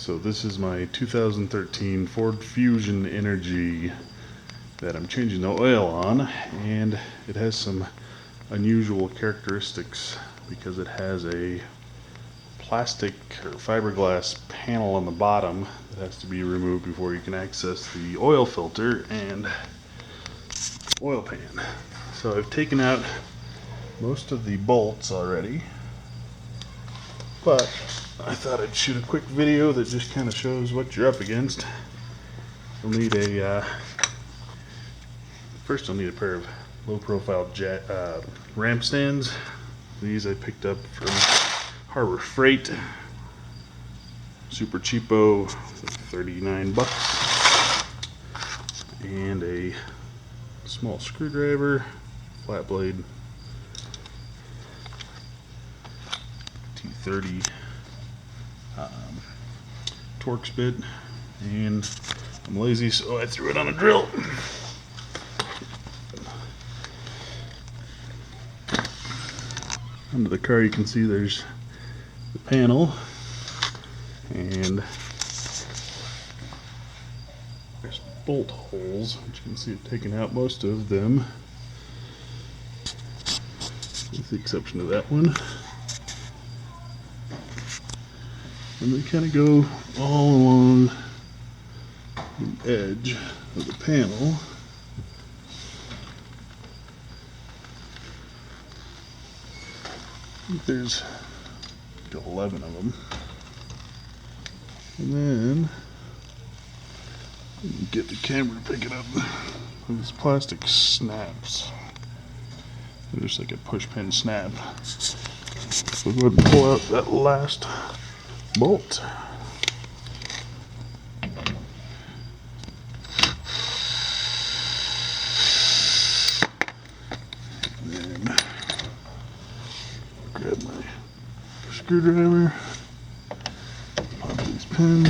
So this is my 2013 Ford Fusion Energi that I'm changing the oil on, and it has some unusual characteristics because it has a plastic or fiberglass panel on the bottom that has to be removed before you can access the oil filter and oil pan. So I've taken out most of the bolts already, but I thought I'd shoot a quick video that just kind of shows what you're up against. You'll need first you'll need a pair of low-profile ramp stands. These I picked up from Harbor Freight, super cheapo, 39 bucks, and a small screwdriver, flat blade, T30 Torx bit, and I'm lazy, so I threw it on a drill. Under the car you can see there's the panel, and there's bolt holes, which you can see I've taken out most of them, with the exception of that one. And they kind of go all along the edge of the panel. I think there's like 11 of them. And then get the camera to pick it up. These plastic snaps. They're just like a push pin snap. So go ahead and pull out that last bolt. And then grab my screwdriver, pop these pins.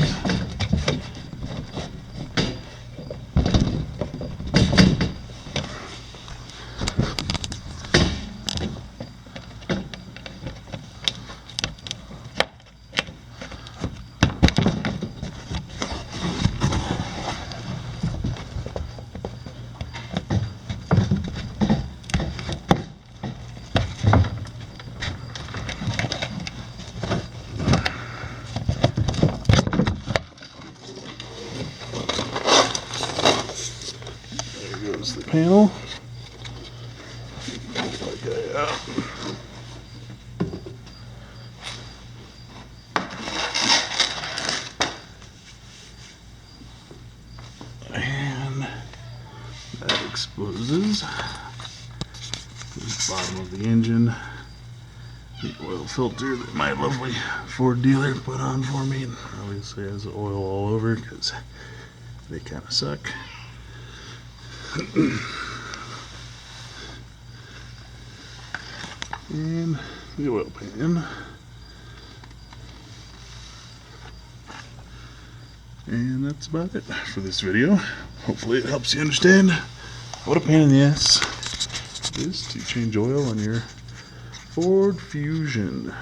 There goes the panel. Pull that guy out. And that exposes the bottom of the engine, the oil filter that my lovely Ford dealer put on for me. And obviously has oil all over because they kind of suck. And the oil pan. And that's about it for this video. Hopefully it helps you understand what a pain in the ass it is to change oil on your Ford Fusion.